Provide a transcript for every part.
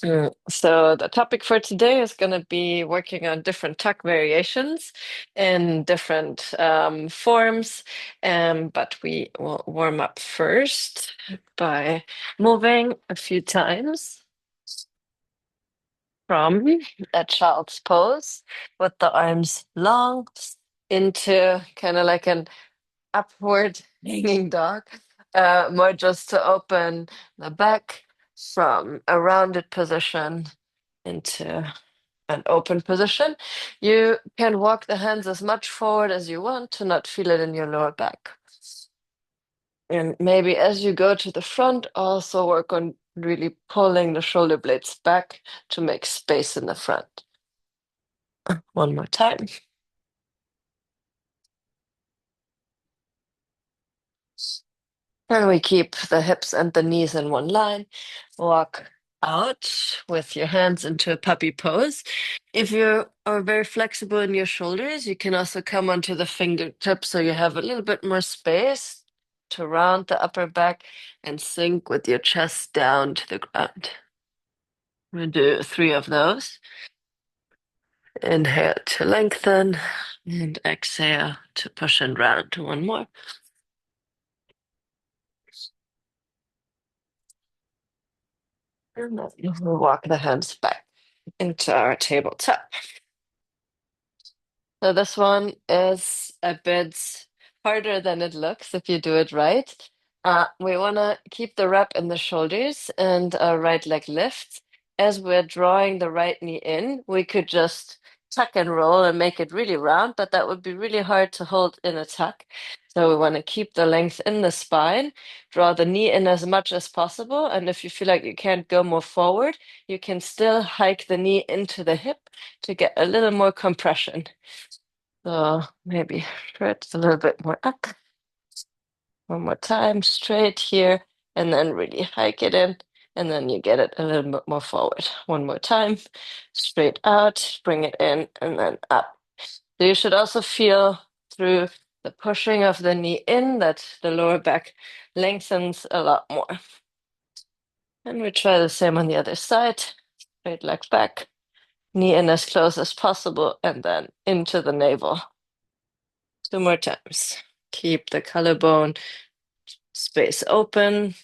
So the topic for today is going to be working on different tuck variations in different forms. But we will warm up first by moving a few times from a child's pose with the arms long into kind of like an upward hanging dog, more just to open the back from a rounded position into an open position. You can walk the hands as much forward as you want to not feel it in your lower back. And maybe as you go to the front, also work on really pulling the shoulder blades back to make space in the front. One more time. And we keep the hips and the knees in one line. Walk out with your hands into a puppy pose. If you are very flexible in your shoulders, you can also come onto the fingertips so you have a little bit more space to round the upper back and sink with your chest down to the ground. We'll do three of those. Inhale to lengthen and exhale to push and round. One more. And then we'll walk the hands back into our tabletop. So this one is a bit harder than it looks if you do it right. We want to keep the rep in the shoulders and right leg lifts. As we're drawing the right knee in, we could just tuck and roll and make it really round, but that would be really hard to hold in a tuck. So we want to keep the length in the spine, draw the knee in as much as possible. And if you feel like you can't go more forward, you can still hike the knee into the hip to get a little more compression. So maybe stretch a little bit more up. One more time, straight here, and then really hike it in, and then you get it a little bit more forward. One more time, straight out, bring it in, and then up. So you should also feel through the pushing of the knee in that the lower back lengthens a lot more. And we try the same on the other side. Straight leg back, knee in as close as possible, and then into the navel. Two more times. Keep the collarbone space open.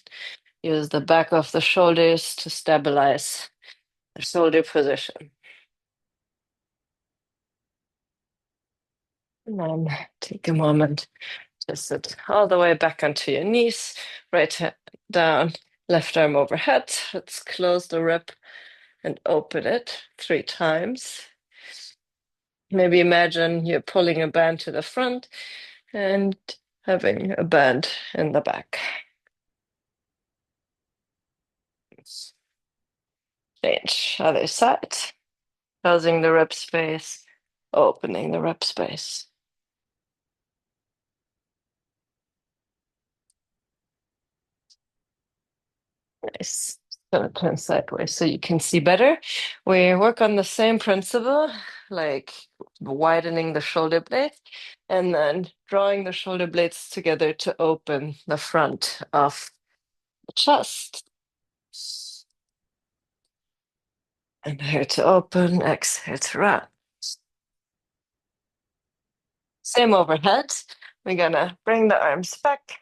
Use the back of the shoulders to stabilize the shoulder position. And then take a moment to sit all the way back onto your knees, right hand down, left arm overhead. Let's close the rib and open it three times. Maybe imagine you're pulling a band to the front and having a band in the back. Change other side. Closing the rib space, opening the rib space. Nice. Gonna turn sideways so you can see better. We work on the same principle, like widening the shoulder blades and then drawing the shoulder blades together to open the front of the chest. Inhale to open, exhale to round. Same overhead. We're gonna bring the arms back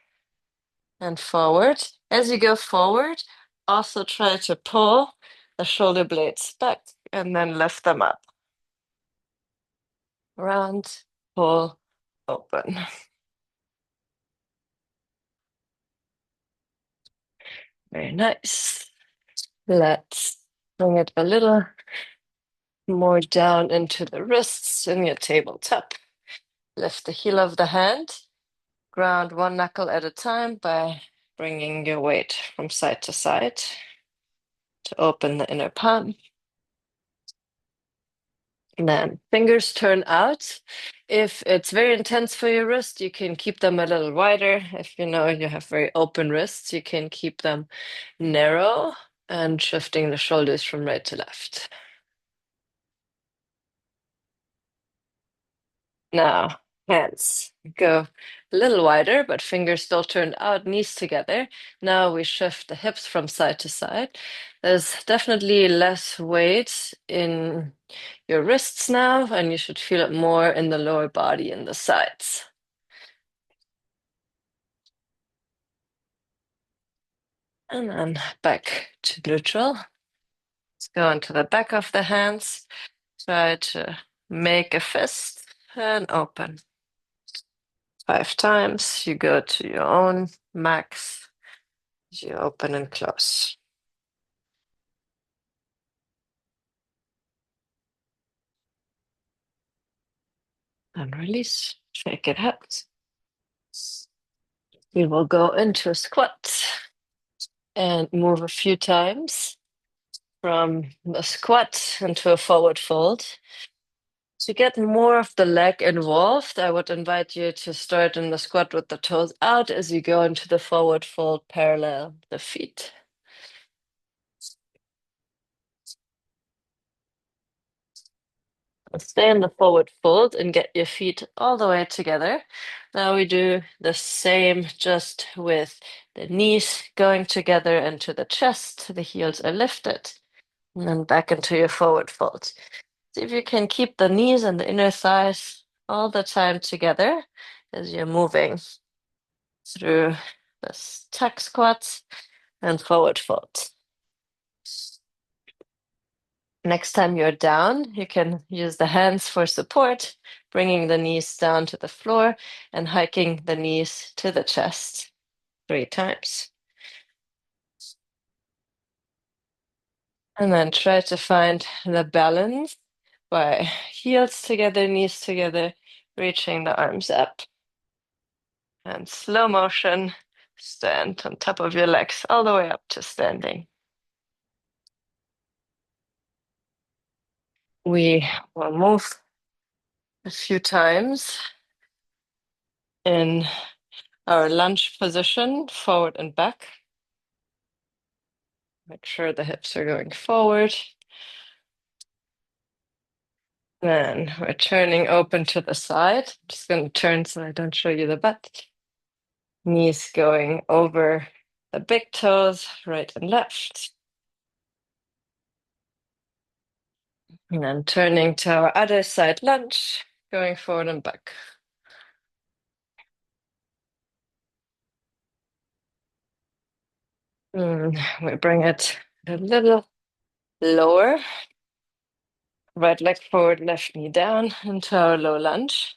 and forward. As you go forward, also try to pull the shoulder blades back and then lift them up. Round, pull, open. Very nice. Let's bring it a little more down into the wrists in your tabletop. Lift the heel of the hand. Ground one knuckle at a time by bringing your weight from side to side to open the inner palm. And then fingers turn out. If it's very intense for your wrist, you can keep them a little wider. If you know you have very open wrists, you can keep them narrow and shifting the shoulders from right to left. Now, hands go a little wider, but fingers still turned out, knees together. Now we shift the hips from side to side. There's definitely less weight in your wrists now, and you should feel it more in the lower body and the sides. And then back to neutral. Let's go into the back of the hands. Try to make a fist and open. 5 times. You go to your own max. You open and close. And release. Shake it out. We will go into a squat and move a few times from the squat into a forward fold. To get more of the leg involved, I would invite you to start in the squat with the toes out as you go into the forward fold parallel the feet. Stay in the forward fold and get your feet all the way together. Now we do the same just with the knees going together into the chest. The heels are lifted. And then back into your forward fold. See if you can keep the knees and the inner thighs all the time together as you're moving through this tuck squats and forward fold. Next time you're down, you can use the hands for support, bringing the knees down to the floor and hiking the knees to the chest 3 times. And then try to find the balance by heels together, knees together, reaching the arms up. And slow motion, stand on top of your legs all the way up to standing. We will move a few times in our lunge position, forward and back. Make sure the hips are going forward. Then we're turning open to the side. I'm just going to turn so I don't show you the butt. Knees going over the big toes, right and left. And then turning to our other side lunge, going forward and back. We bring it a little lower. Right leg forward, left knee down into our low lunge.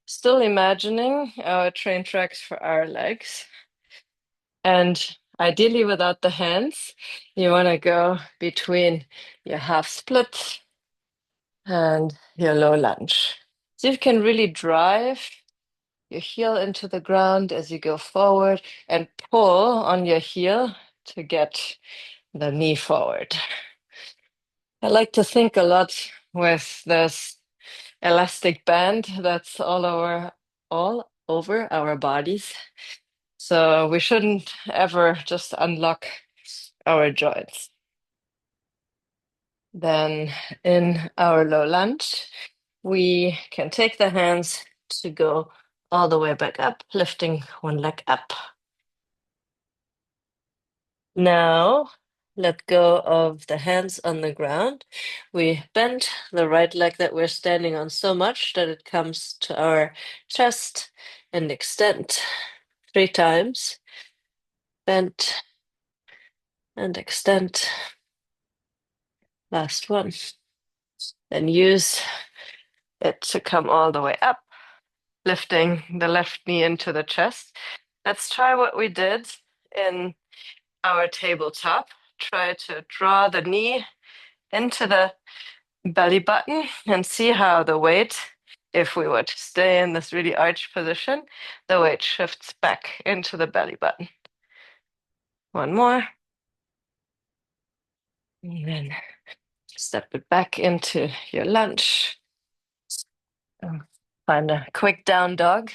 Still imagining our train tracks for our legs. And ideally without the hands, you want to go between your half split and your low lunge. So you can really drive your heel into the ground as you go forward and pull on your heel to get the knee forward. I like to think a lot with this elastic band that's all over our bodies. So we shouldn't ever just unlock our joints. Then in our low lunge, we can take the hands to go all the way back up, lifting one leg up. Now, let go of the hands on the ground. We bend the right leg that we're standing on so much that it comes to our chest and extend 3 times. Bend and extend. Last one. Then use it to come all the way up, lifting the left knee into the chest. Let's try what we did in our tabletop. Try to draw the knee into the belly button and see how the weight, if we were to stay in this really arched position, the weight shifts back into the belly button. One more. And then step it back into your lunge. Find a quick down dog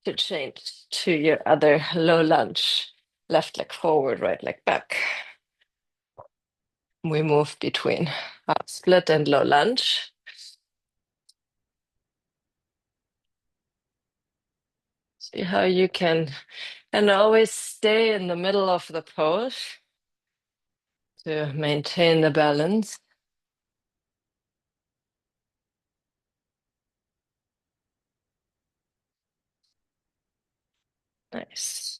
to change to your other low lunge. Left leg forward, right leg back. We move between half split and low lunge. See how you can, and always stay in the middle of the pose to maintain the balance. Nice.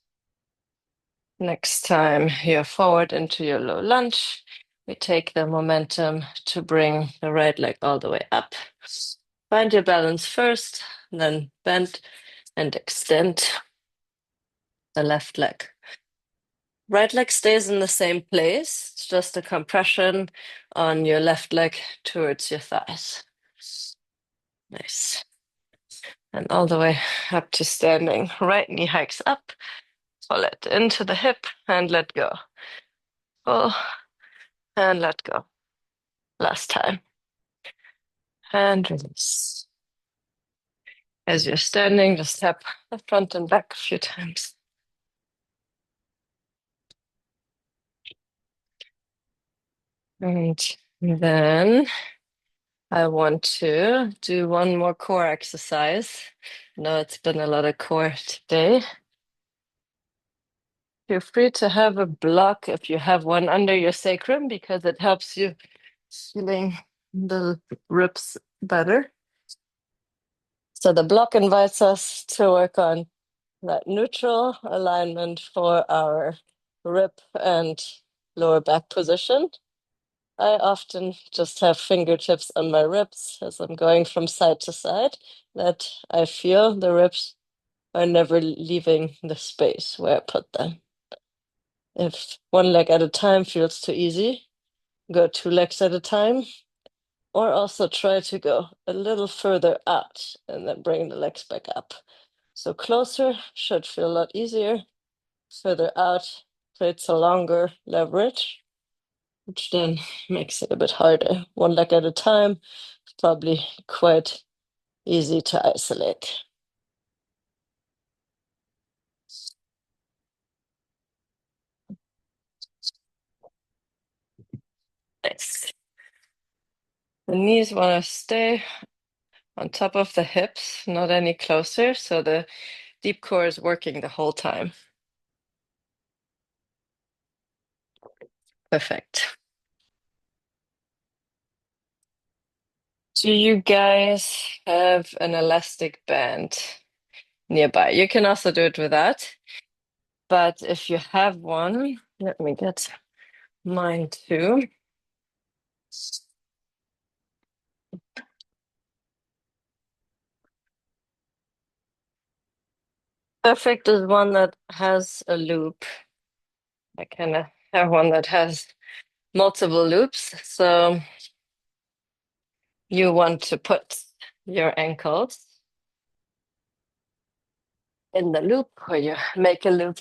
Next time you're forward into your low lunge, we take the momentum to bring the right leg all the way up. Find your balance first, then bend and extend the left leg. Right leg stays in the same place. It's just a compression on your left leg towards your thighs. Nice. And all the way up to standing. Right knee hikes up. Pull it into the hip and let go. Pull and let go. Last time. And release. As you're standing, just tap the front and back a few times. And then I want to do one more core exercise. No, it's been a lot of core today. Feel free to have a block if you have one under your sacrum because it helps you feeling the ribs better. So the block invites us to work on that neutral alignment for our rib and lower back position. I often just have fingertips on my ribs as I'm going from side to side, that I feel the ribs are never leaving the space where I put them. If one leg at a time feels too easy, go two legs at a time, or also try to go a little further out and then bring the legs back up. So closer should feel a lot easier. Further out creates a longer leverage, which then makes it a bit harder. One leg at a time, probably quite easy to isolate. Nice. The knees want to stay on top of the hips, not any closer, so the deep core is working the whole time. Perfect. Do you guys have an elastic band nearby? You can also do it without, but if you have one, let me get mine too. Perfect is one that has a loop. I kind of have one that has multiple loops. So you want to put your ankles in the loop, or you make a loop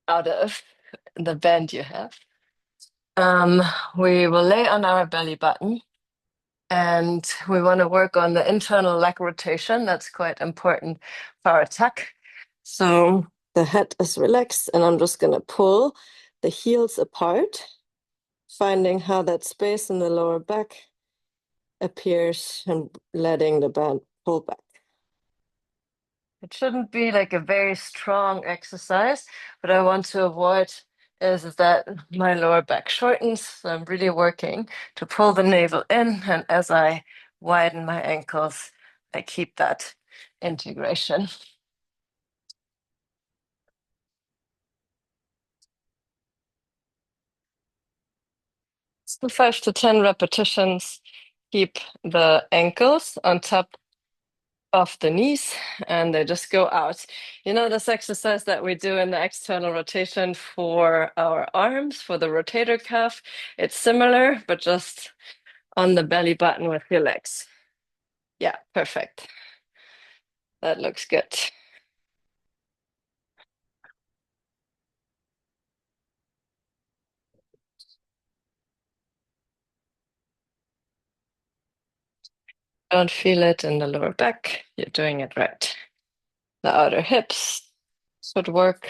out of the band you have. Um, we will lay on our belly button and we want to work on the internal leg rotation. That's quite important for our tuck. So the head is relaxed, and I'm just going to pull the heels apart, finding how that space in the lower back appears and letting the band pull back. It shouldn't be like a very strong exercise, but I want to avoid is that my lower back shortens. So I'm really working to pull the navel in, and as I widen my ankles, I keep that integration. So 5 to 10 repetitions. Keep the ankles on top of the knees and they just go out. You know, this exercise that we do in the external rotation for our arms, for the rotator cuff, it's similar, but just on the belly button with your legs. Yeah, perfect. That looks good. Don't feel it in the lower back. You're doing it right. The outer hips should work.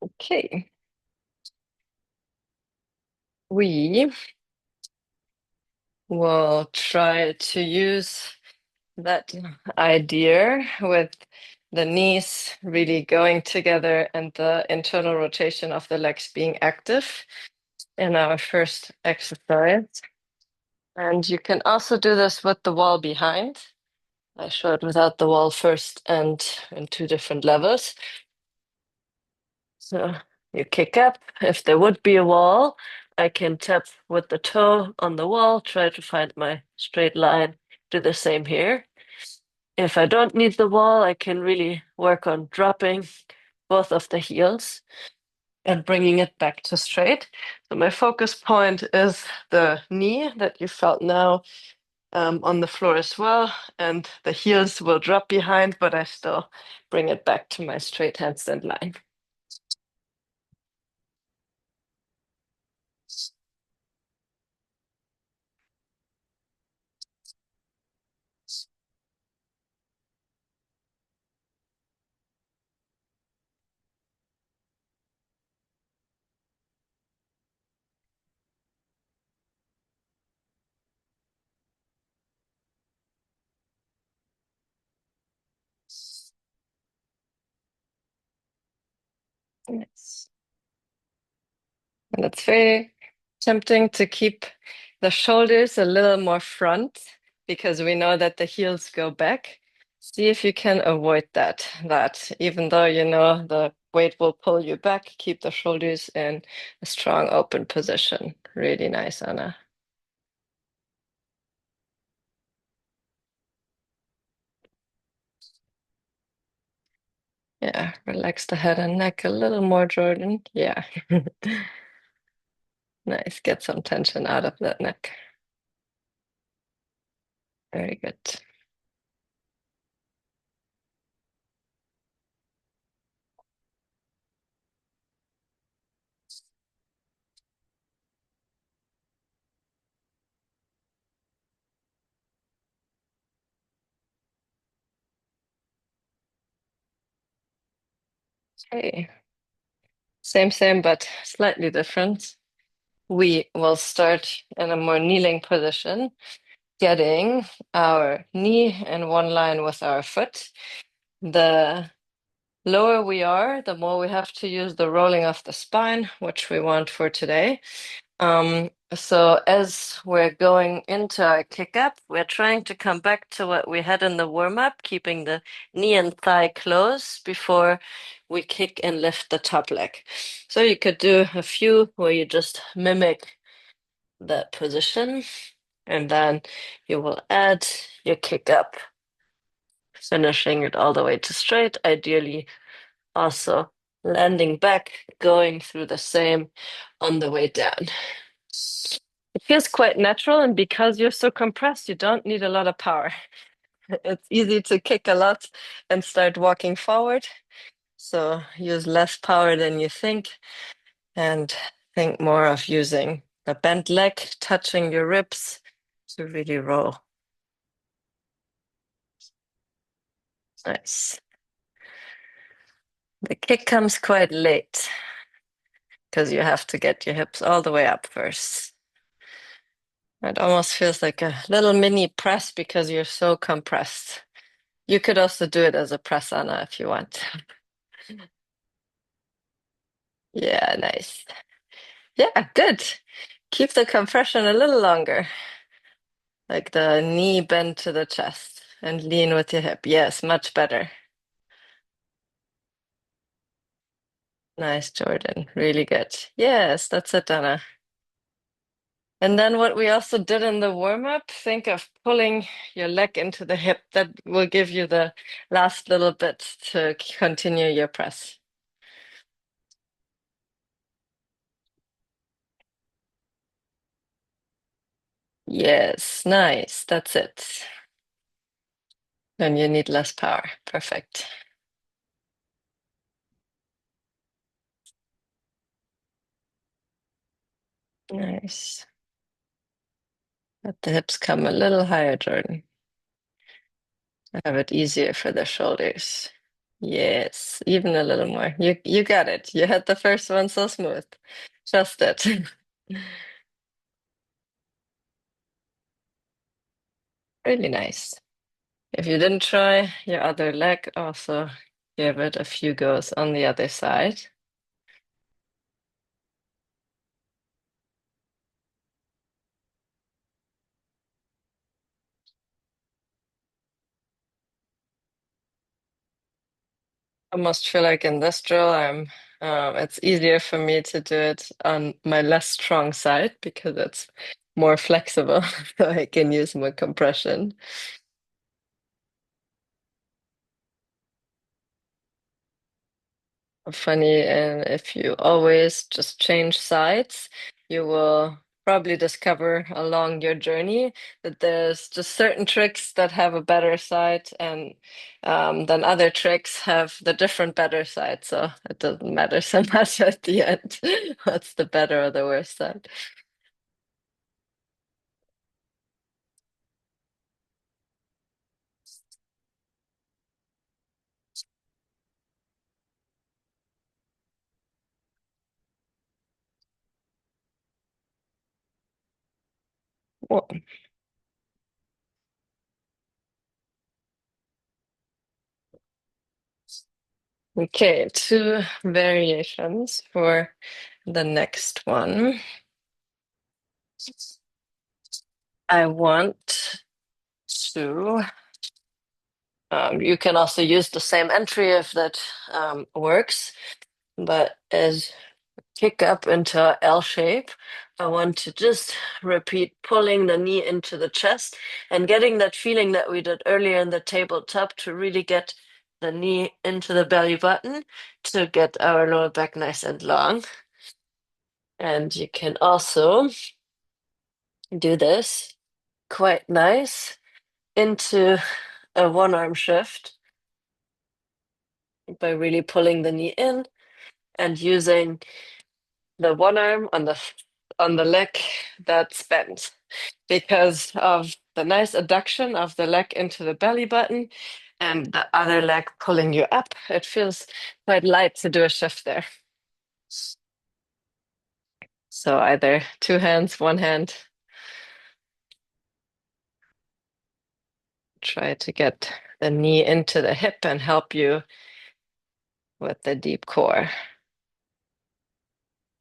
Okay. We we'll try to use that idea with the knees really going together and the internal rotation of the legs being active in our first exercise. And you can also do this with the wall behind. I showed without the wall first and in two different levels. So you kick up. If there would be a wall, I can tap with the toe on the wall, try to find my straight line. Do the same here. If I don't need the wall, I can really work on dropping both of the heels and bringing it back to straight. So my focus point is the knee that you felt now on the floor as well, and the heels will drop behind, but I still bring it back to my straight handstand line. Yes. And it's very tempting to keep the shoulders a little more front because we know that the heels go back. See if you can avoid that even though you know the weight will pull you back, keep the shoulders in a strong open position. Really nice, Anna. Yeah, relax the head and neck a little more, Jordan. Yeah. Nice. Get some tension out of that neck. Very good. Okay. Same, but slightly different. We will start in a more kneeling position, getting our knee in one line with our foot. The lower we are, the more we have to use the rolling of the spine, which we want for today. So as we're going into our kick up, we're trying to come back to what we had in the warm up, keeping the knee and thigh close before we kick and lift the top leg. So you could do a few where you just mimic that position, and then you will add your kick up, finishing it all the way to straight, ideally also landing back, going through the same on the way down. It feels quite natural, and because you're so compressed, you don't need a lot of power. It's easy to kick a lot and start walking forward. So use less power than you think, and think more of using the bent leg touching your ribs to really roll. Nice. The kick comes quite late because you have to get your hips all the way up first. It almost feels like a little mini press because you're so compressed. You could also do it as a press, Anna, if you want. Yeah, nice. Yeah, good. Keep the compression a little longer, like the knee bend to the chest and lean with your hip. Yes, much better. Nice, Jordan. Really good. Yes, that's it, Anna. And then what we also did in the warm-up, think of pulling your leg into the hip. That will give you the last little bit to continue your press. Yes, nice. That's it. Then you need less power. Perfect. Nice. Let the hips come a little higher, Jordan. Have it easier for the shoulders. Yes, even a little more. You got it. You had the first one so smooth. Trust it. Really nice. If you didn't try your other leg, also give it a few goes on the other side. Almost feel like in this drill, it's easier for me to do it on my less strong side because it's more flexible, so I can use more compression. Funny, and if you always just change sides, you will probably discover along your journey that there's just certain tricks that have a better side, and then other tricks have the different better side. So it doesn't matter so much at the end what's the better or the worse side. Well, okay, two variations for the next one. I want to. You can also use the same entry if that works, but as kick up into a L shape, I want to just repeat pulling the knee into the chest and getting that feeling that we did earlier in the tabletop to really get the knee into the belly button to get our lower back nice and long. And you can also do this quite nice into a one arm shift by really pulling the knee in and using the one arm on the leg that's bent because of the nice adduction of the leg into the belly button and the other leg pulling you up. It feels quite light to do a shift there. So either two hands, one hand, try to get the knee into the hip and help you with the deep core.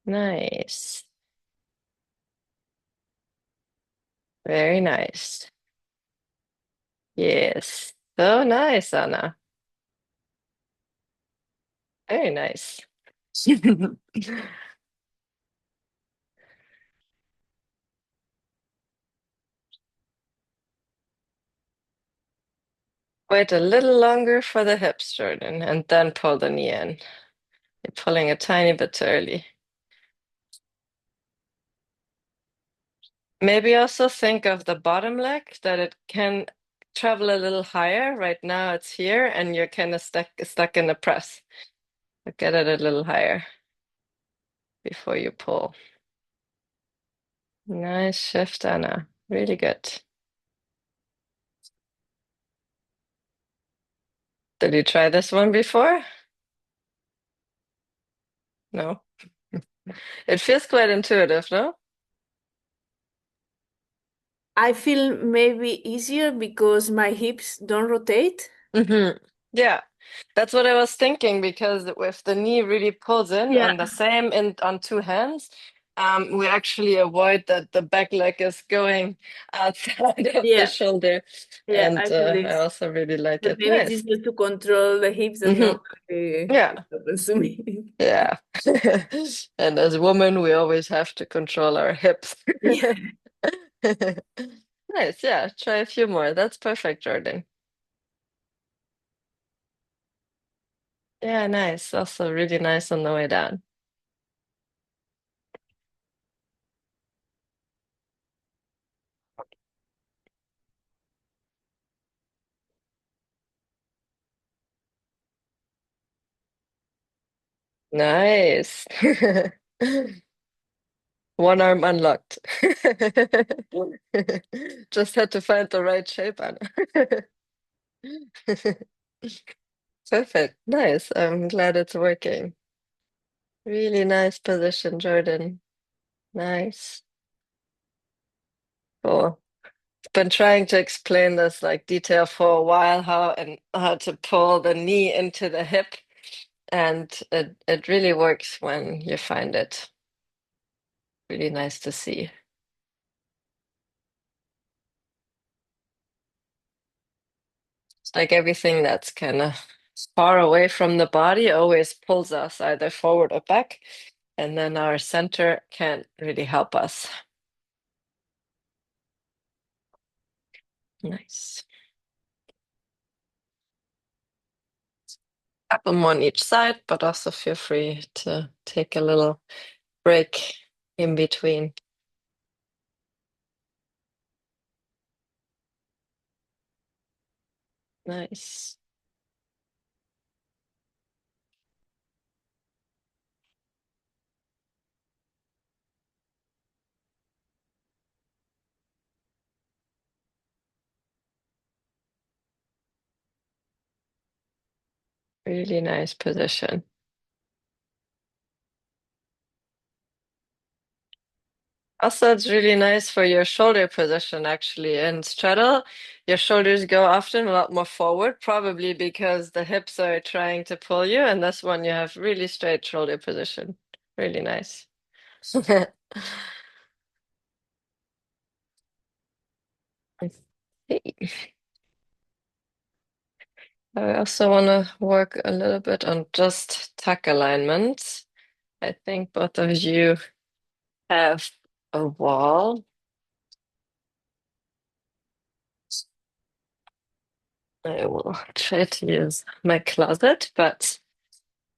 Nice. Very nice. Yes. So nice, Anna. Very nice. Wait a little longer for the hips, Jordan, and then pull the knee in. You're pulling a tiny bit too early. Maybe also think of the bottom leg that it can travel a little higher. Right now it's here and you're kind of stuck in the press. But get it a little higher before you pull. Nice shift, Anna. Really good. Did you try this one before? No. It feels quite intuitive, no? I feel maybe easier because my hips don't rotate. Yeah, that's what I was thinking because if the knee really pulls in Yeah, and the same in on two hands, we actually avoid that the back leg is going outside of the yeah, shoulder. yeah. And I feel I this. also really like But it. maybe it's Nice. easier to control the hips than Hmm. normally Yeah, it happens to me. yeah. And as women, we always have to control our hips. Yeah. Nice, yeah. Try a few more. That's perfect, Jordan. Yeah, nice. Also really nice on the way down. Nice. One arm unlocked. Just had to find the right shape, Anna. Perfect. Nice. I'm glad it's working. Really nice position, Jordan. Nice. Cool. Been trying to explain this like detail for a while, how to pull the knee into the hip, and it really works when you find it. Really nice to see. It's like everything that's kind of far away from the body always pulls us either forward or back, and then our center can't really help us. Nice. Up them on each side, but also feel free to take a little break in between. Nice. Really nice position. Also, it's really nice for your shoulder position, actually. In straddle, your shoulders go often a lot more forward, probably because the hips are trying to pull you. And this one, you have really straight shoulder position. Really nice. I see. I also want to work a little bit on just tuck alignment. I think both of you have a wall. I will try to use my closet, but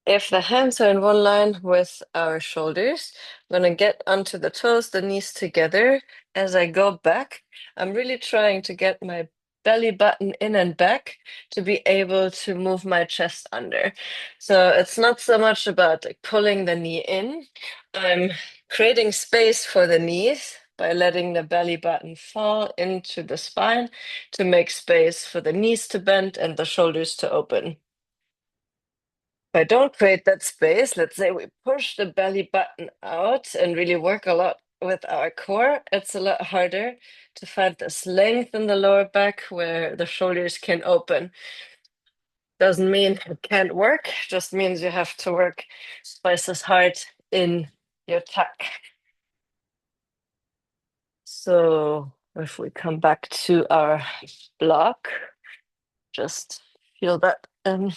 if the hands are in one line with our shoulders, I'm going to get onto the toes, the knees together. As I go back, I'm really trying to get my belly button in and back to be able to move my chest under. So it's not so much about like pulling the knee in. I'm creating space for the knees by letting the belly button fall into the spine to make space for the knees to bend and the shoulders to open. If I don't create that space, let's say we push the belly button out and really work a lot with our core, it's a lot harder to find this length in the lower back where the shoulders can open. Doesn't mean it can't work, just means you have to work twice as hard in your tuck. So if we come back to our block, just feel that in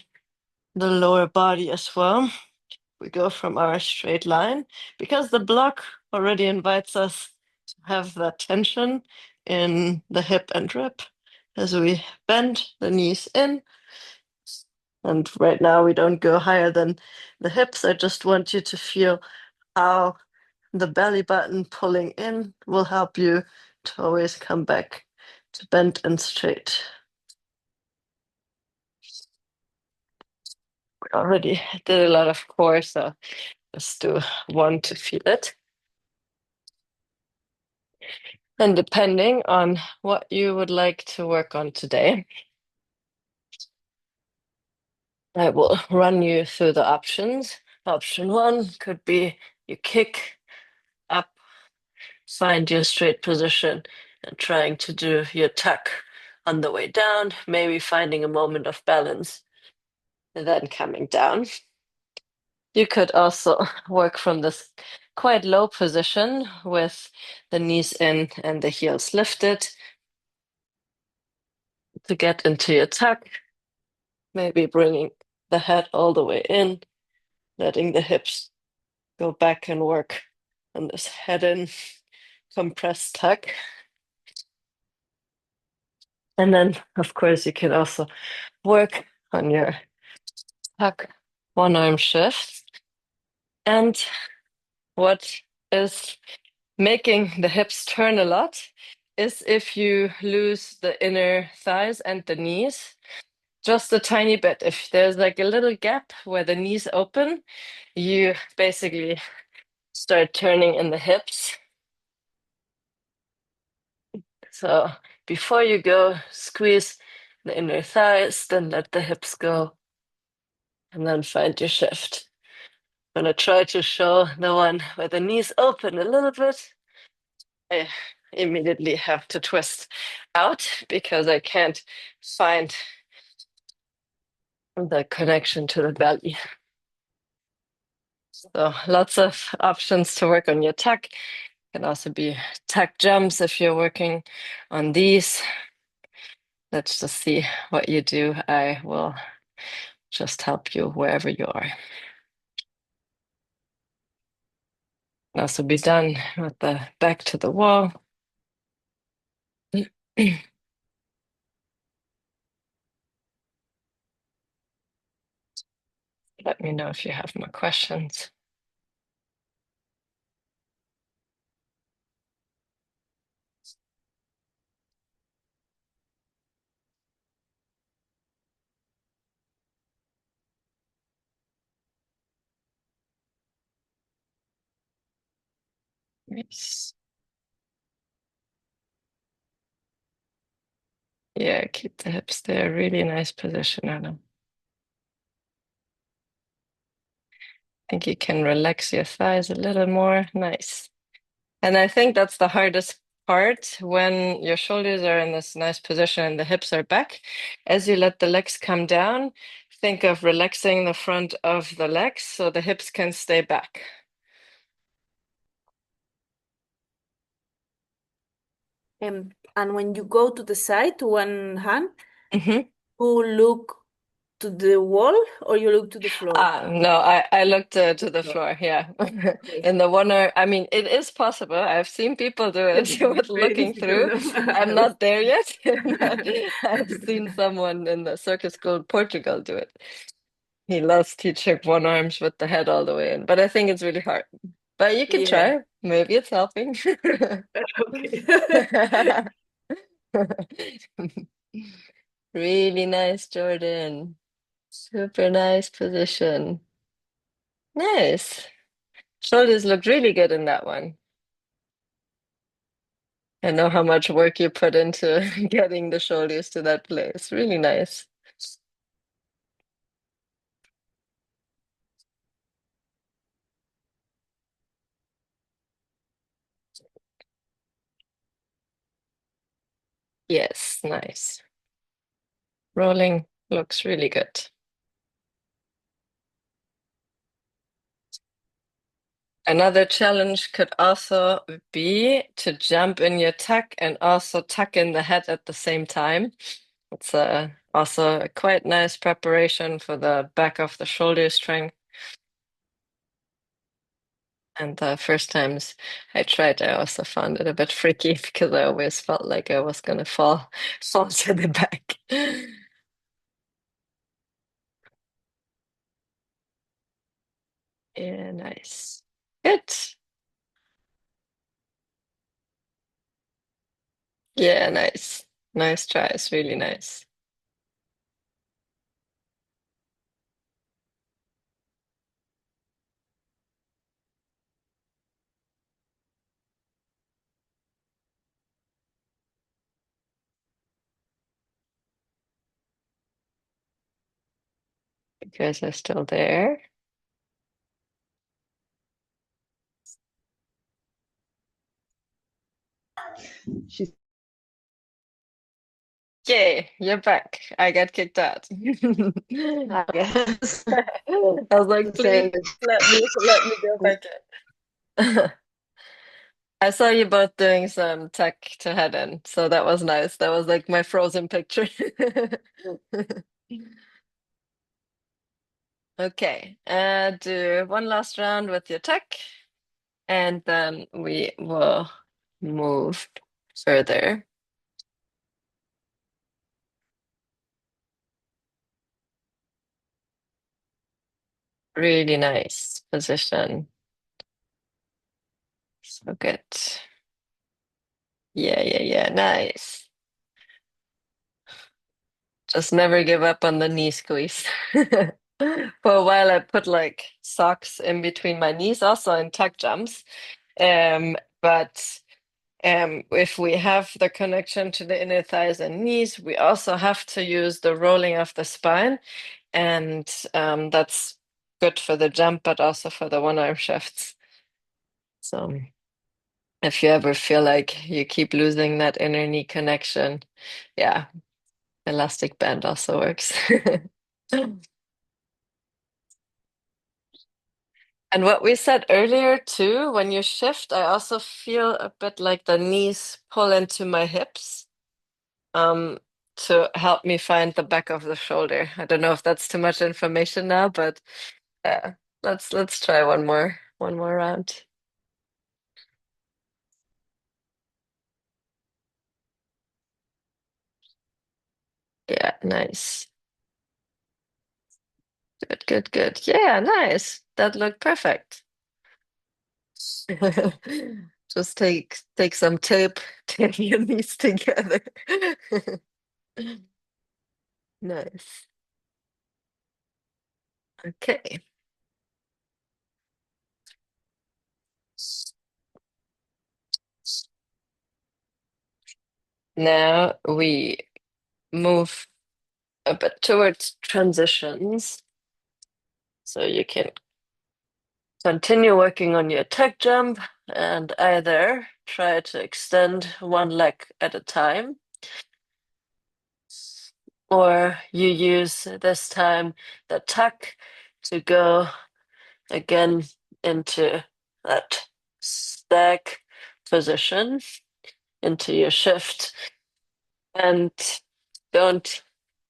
the lower body as well. We go from our straight line because the block already invites us to have that tension in the hip and rib as we bend the knees in. And right now we don't go higher than the hips. I just want you to feel how the belly button pulling in will help you to always come back to bend and straight. We already did a lot of core, so just do one to feel it. And depending on what you would like to work on today, I will run you through the options. Option one could be you kick up, find your straight position, and trying to do your tuck on the way down, maybe finding a moment of balance, and then coming down. You could also work from this quite low position with the knees in and the heels lifted to get into your tuck. Maybe bringing the head all the way in, letting the hips go back and work on this head in compressed tuck. And then, of course, you can also work on your tuck one arm shift. And what is making the hips turn a lot is if you lose the inner thighs and the knees just a tiny bit. If there's like a little gap where the knees open, you basically start turning in the hips. So before you go, squeeze the inner thighs, then let the hips go, and then find your shift. I'm gonna try to show the one where the knees open a little bit. Eh, immediately have to twist out because I can't find the connection to the belly. So lots of options to work on your tuck. Can also be tuck jumps if you're working on these. Let's just see what you do. I will just help you wherever you are. Can also be done with the back to the wall. Let me know if you have more questions. Nice. Yeah, keep the hips there. Really nice position, Anna. Think you can relax your thighs a little more. Nice. And I think that's the hardest part when your shoulders are in this nice position and the hips are back. As you let the legs come down, think of relaxing the front of the legs so the hips can stay back. And when you go to the side to one hand, Hmm. you look to the wall or you look to the floor? No, I looked to the No. floor, yeah. Okay. In the one arm, I mean, it is possible. I've seen people do it with Very looking difficult, through. I'm no? not there yet, but I've seen someone in the circus school in Portugal do it. He loves teaching one arms with the head all the way in, but I think it's really hard. But you can Yeah. try. Maybe it's helping. Okay. Really nice, Jordan. Super nice position. Nice. Shoulders looked really good in that one. I know how much work you put into getting the shoulders to that place. Really nice. Yes, nice. Rolling looks really good. Another challenge could also be to jump in your tuck and also tuck in the head at the same time. It's also a quite nice preparation for the back of the shoulder strength. And the first times I tried, I also found it a bit freaky because I always felt like I was gonna fall to the back. Yeah, nice. Good. Yeah, nice. Nice tries. Really nice. You guys are still there. She's Yay, you're back. I got kicked out. I guess I was like, please saying let me go back in. I saw you both doing some tech to head in, so that was nice. That was like my frozen picture. Okay, do one last round with your tech, and then we will move further. Really nice position. So good. Yeah, yeah, yeah. Nice. Just never give up on the knee squeeze. For a while, I put like socks in between my knees, also in tuck jumps. But if we have the connection to the inner thighs and knees, we also have to use the rolling of the spine, and that's good for the jump, but also for the one arm shifts. So. If you ever feel like you keep losing that inner knee connection, yeah, elastic band also works. And what we said earlier too, when you shift, I also feel a bit like the knees pull into my hips, um, to help me find the back of the shoulder. I don't know if that's too much information now, but let's try one more round. Yeah, nice. Good, good, good. Yeah, nice. That looked perfect. Just take some tape, tape your knees together. Nice. Okay. Now we move a bit towards transitions. So you can continue working on your tech jump and either try to extend one leg at a time, or you use this time the tuck to go again into that stack position, into your shift. And don't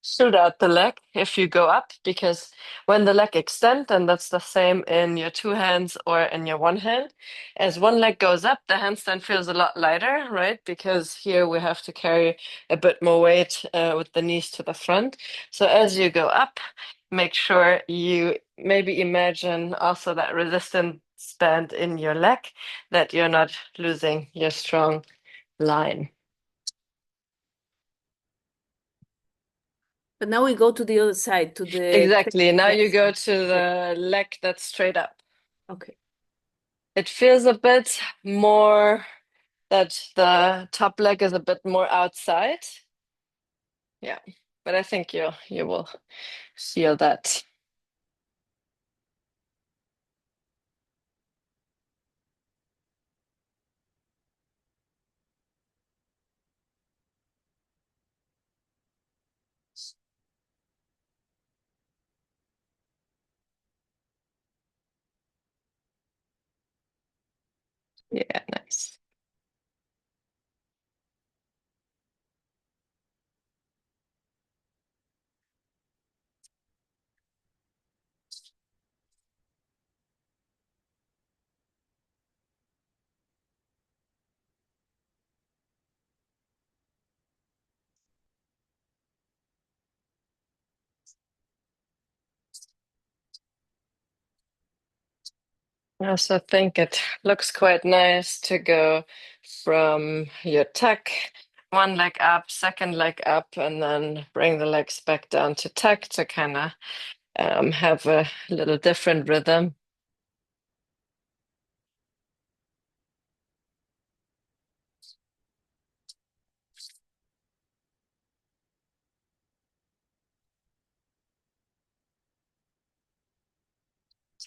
shoot out the leg if you go up, because when the leg extends, and that's the same in your two hands or in your one hand, as one leg goes up, the handstand feels a lot lighter, right? Because here we have to carry a bit more weight with the knees to the front. So as you go up, make sure you maybe imagine also that resistance band in your leg, that you're not losing your strong line. But now we go to the other side, to the Exactly. Now you yes. go to Okay. the leg that's straight up. Okay. It feels a bit more that the top leg is a bit more outside. Yeah. But I think you will feel that. Yeah, nice. I also think it looks quite nice to go from your tuck, one leg up, second leg up, and then bring the legs back down to tuck to kind of have a little different rhythm.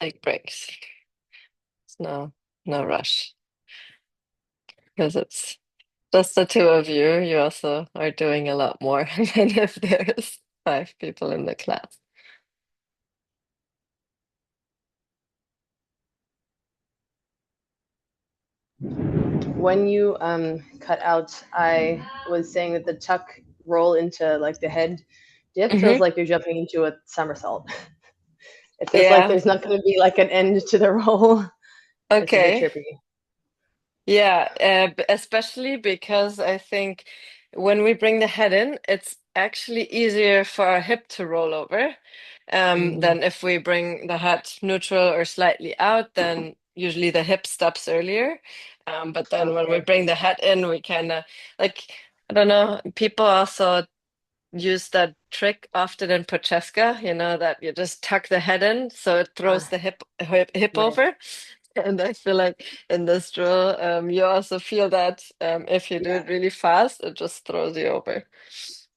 Take breaks. No rush, because it's just the two of you. You also are doing a lot more than if there's five people in the class. When you cut out, I was saying that the tuck roll into like the head dip feels Hmm. like you're jumping into a somersault. It feels like Yeah. there's not going to be like an end to the roll. It's a bit Okay. trippy. Yeah, especially because I think when we bring the head in, it's actually easier for our hip to roll over, Hmm. than if we bring the head neutral or slightly out, then usually the hip stops earlier. But then when we Okay. bring the head in, we kind of like, I don't know, people also use that trick often in Prochaska, that you just tuck the head in so it throws Ah, the hip right. over. And I feel like in this drill, you also feel that if you do Yeah. it really fast, it just throws you over.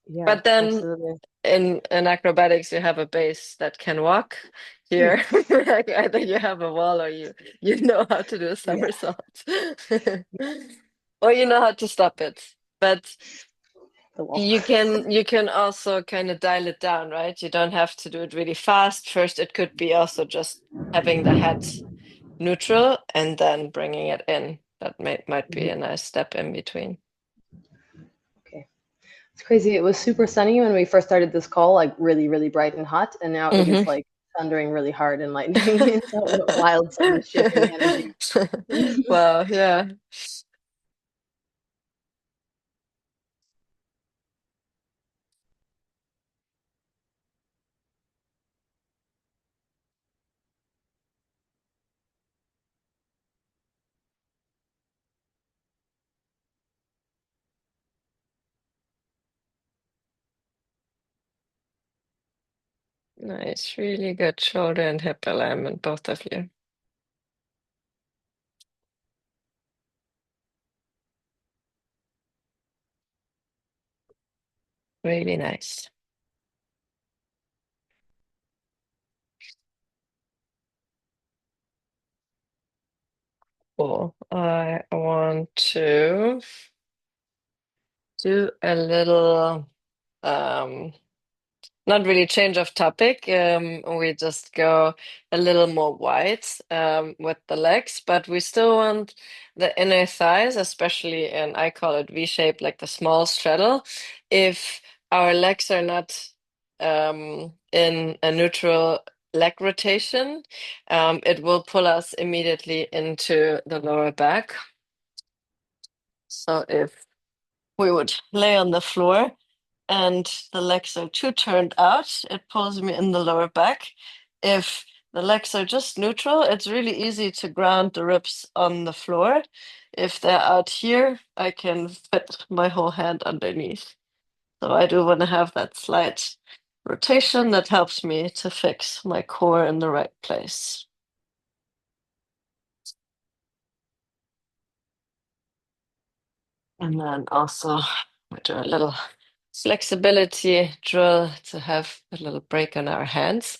Yeah. But then Absolutely. in acrobatics, you have a base that can walk. Hmm. here. Like either you have a wall or you know how to do a Yeah. somersault. Or you know how to stop it. But The wall. you can also kind of dial it down, right? You don't have to do it really fast. First, it could be also just having the head neutral and then bringing it in. That might be a Mhm. nice step in between. Okay. It's crazy. It was super sunny when we first started this call, like really, really bright and hot, and now it is Hmm. like thundering really hard and lightning. It's a wild, sudden shift in energy. Wow, yeah. Nice, really good shoulder and hip alignment, both of you. Really nice. Cool. I want to do a little um not really change of topic. We just go a little more wide with the legs, but we still want the inner thighs, especially in, I call it V shape, like the small straddle. If our legs are not in a neutral leg rotation, it will pull us immediately into the lower back. So if we would lay on the floor and the legs are too turned out, it pulls me in the lower back. If the legs are just neutral, it's really easy to ground the ribs on the floor. If they're out here, I can fit my whole hand underneath. So I do want to have that slight rotation that helps me to fix my core in the right place. And then also we do a little flexibility drill to have a little break on our hands.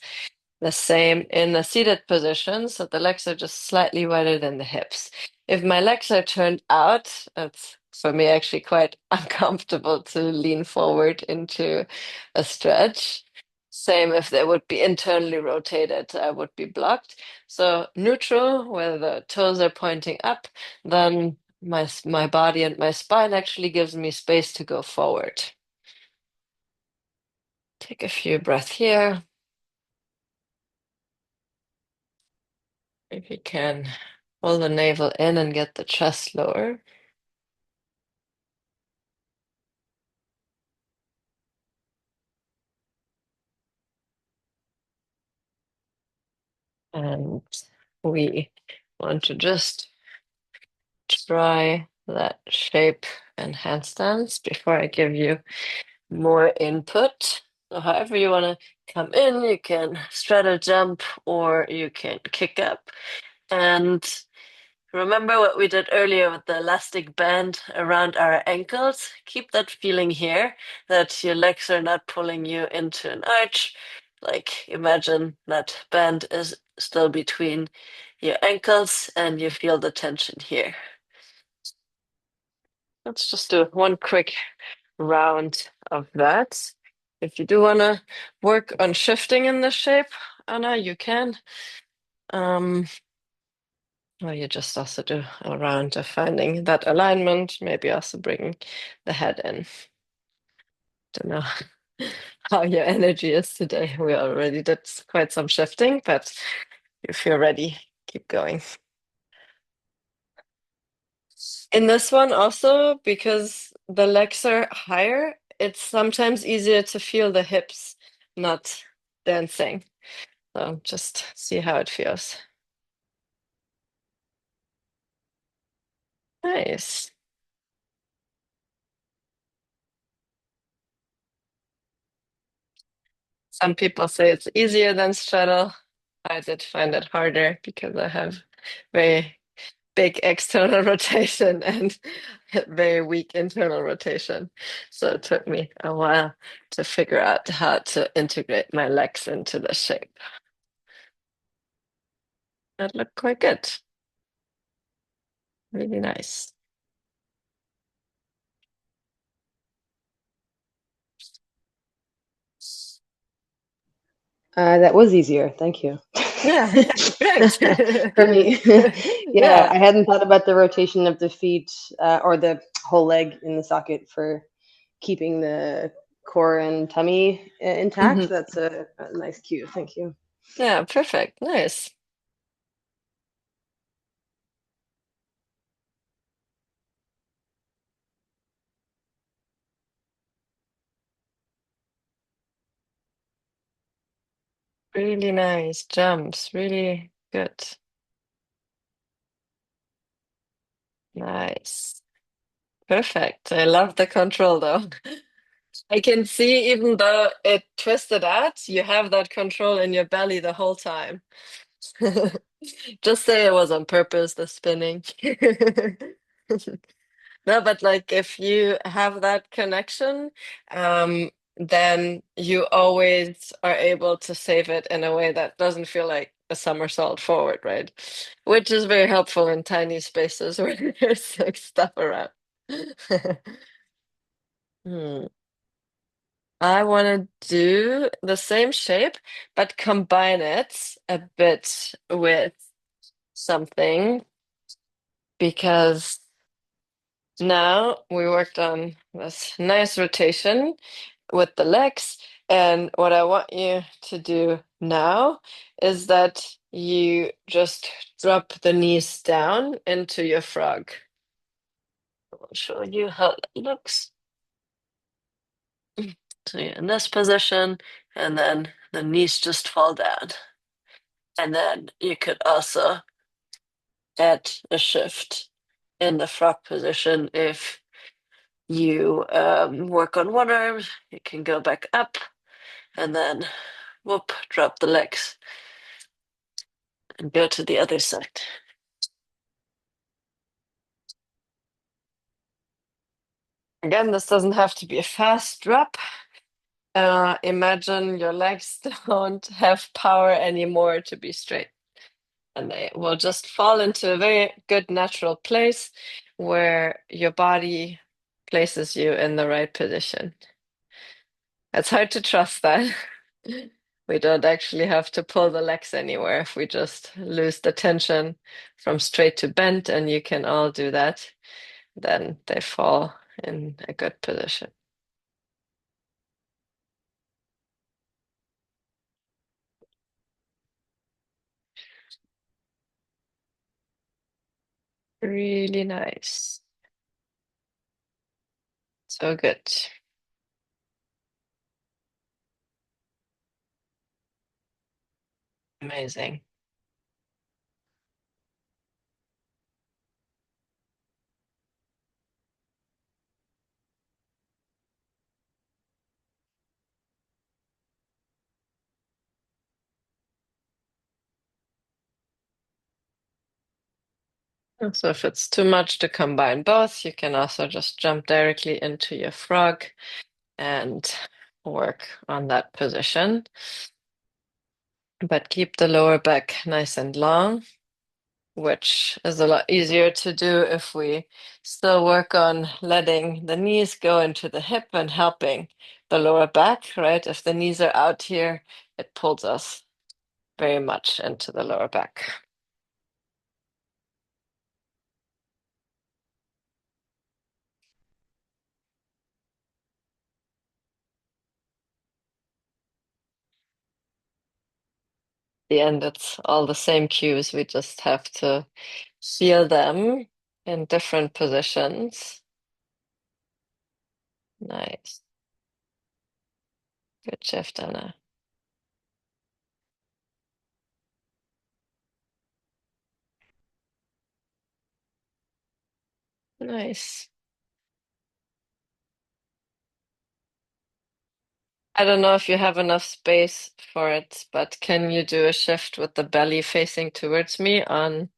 The same in a seated position, so the legs are just slightly wider than the hips. If my legs are turned out, it's for me actually quite uncomfortable to lean forward into a stretch. Same if they would be internally rotated, I would be blocked. So neutral, where the toes are pointing up, then my body and my spine actually gives me space to go forward. Take a few breaths here. If you can pull the navel in and get the chest lower. And we want to just try that shape and handstands before I give you more input. So however you want to come in, you can straddle jump or you can kick up. And remember what we did earlier with the elastic band around our ankles? Keep that feeling here that your legs are not pulling you into an arch. Like imagine that band is still between your ankles and you feel the tension here. Let's just do one quick round of that. If you do want to work on shifting in this shape, Anna, you can. Um, Or you just also do a round of finding that alignment, maybe also bringing the head in. Don't know how your energy is today. We already did quite some shifting, but if you're ready, keep going. In this one also, because the legs are higher, it's sometimes easier to feel the hips not dancing. So just see how it feels. Nice. Some people say it's easier than straddle. I did find it harder because I have very big external rotation and very weak internal rotation. So it took me a while to figure out how to integrate my legs into the shape. That looked quite good. Really nice. That was easier. Thank you. Yeah, great. For me. Yeah, Yeah. I hadn't thought about the rotation of the feet or the whole leg in the socket for keeping the core and tummy intact. Hmm. That's a nice cue. Thank you. Yeah, perfect. Nice. Really nice jumps. Really good. Nice. Perfect. I love the control though. I can see even though it twisted out, you have that control in your belly the whole time. Just say it was on purpose, the spinning. No, but like if you have that connection, then you always are able to save it in a way that doesn't feel like a somersault forward, right? Which is very helpful in tiny spaces where there's like stuff around. Hmm. I want to do the same shape, but combine it a bit with something because now we worked on this nice rotation with the legs. And what I want you to do now is that you just drop the knees down into your frog. I'll show you how that looks. So you're in this position, and then the knees just fall down. And then you could also add a shift in the frog position if you work on one arm, you can go back up and then whoop, drop the legs and go to the other side. Again, this doesn't have to be a fast drop. Imagine your legs don't have power anymore to be straight, and they will just fall into a very good natural place where your body places you in the right position. It's hard to trust that. We don't actually have to pull the legs anywhere if we just lose the tension from straight to bent, and you can all do that, then they fall in a good position. Really nice. So good. Amazing. So if it's too much to combine both, you can also just jump directly into your frog and work on that position. But keep the lower back nice and long, which is a lot easier to do if we still work on letting the knees go into the hip and helping the lower back, right? If the knees are out here, it pulls us very much into the lower back. The end, it's all the same cues. We just have to feel them in different positions. Nice. Good shift, Anna. Nice. I don't know if you have enough space for it, but can you do a shift with the belly facing towards me on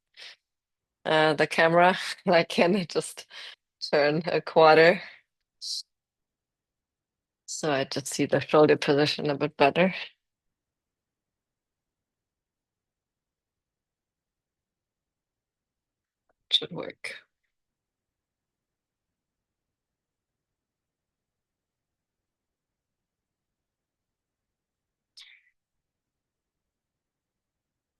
the camera? Like, can I just turn a quarter so I just see the shoulder position a bit better? should work.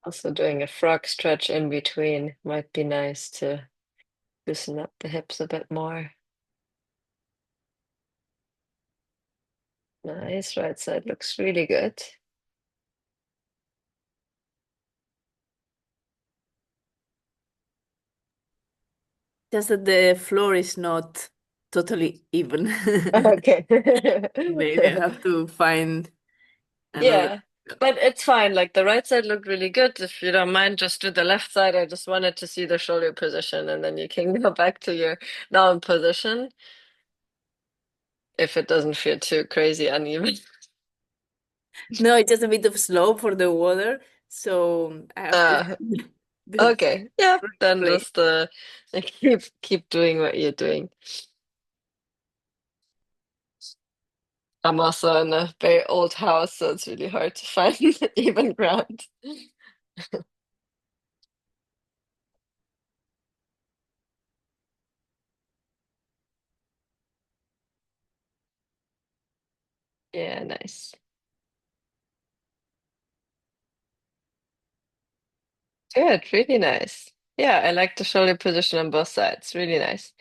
Also doing a frog stretch in between might be nice to loosen up the hips a bit more. Nice, right side looks really good. Just that the floor is not totally even. Okay. Maybe I have to find another. Yeah, but it's fine. Like the right side looked really good. If you don't mind, just do the left side. I just wanted to see the shoulder position, and then you can go back to your down position if it doesn't feel too crazy uneven. No, it's just a bit of slope for the water, so I have to Uh, find the okay. Yeah, right then place. just keep doing what you're doing. I'm also in a very old house, so it's really hard to find even ground. Yeah, nice. Good, really nice. Yeah, I like the shoulder position on both sides. Really nice.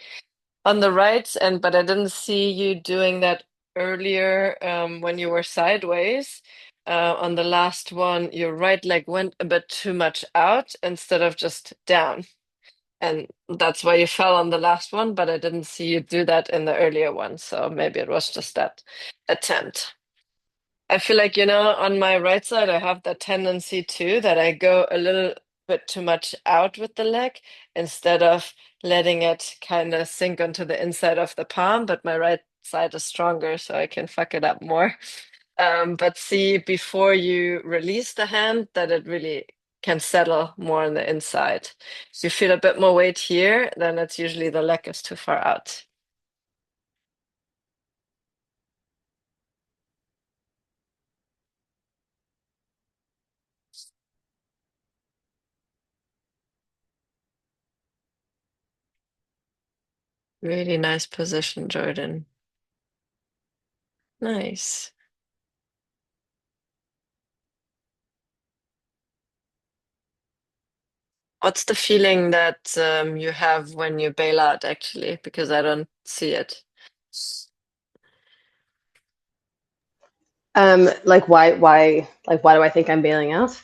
On the right, and but I didn't see you doing that earlier when you were sideways. On the last one, your right leg went a bit too much out instead of just down. And that's why you fell on the last one, but I didn't see you do that in the earlier one. So maybe it was just that attempt. I feel like, on my right side, I have that tendency too that I go a little bit too much out with the leg instead of letting it kind of sink onto the inside of the palm. But my right side is stronger, so I can fuck it up more. But see before you release the hand that it really can settle more on the inside. So you feel a bit more weight here, then it's usually the leg is too far out. Really nice position, Jordan. Nice. What's the feeling that you have when you bail out, actually? Because I don't see it. Why do I think I'm bailing out?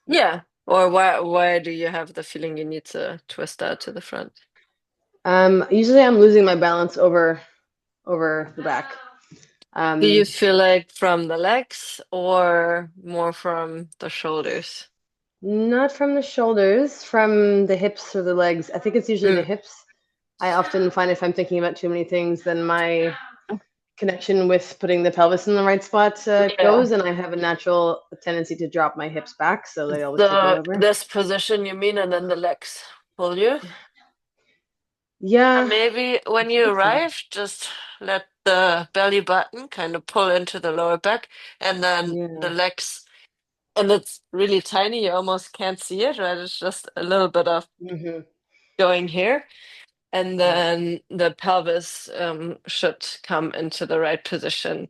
Yeah. Or why do you have the feeling you need to twist out to the front? Usually I'm losing my balance over the back. Do you Um, feel like from the legs or more from the shoulders? Not from the shoulders, from the hips or the legs. I think it's usually the Mm, hips. I often find if I'm thinking about too many things, then my connection with putting the pelvis in the right spot yeah. goes, and I have a natural tendency to drop my hips back, so they always tip me The over. this position you mean, and then the legs pull you? And Yeah, maybe when I you think so. arrive, just let the belly button kind of pull into the lower back, and then the Yeah. legs. And it's really tiny, you almost can't see it, right? It's just a little bit of Hmm. going here. And Yeah. then the pelvis should come into the right position.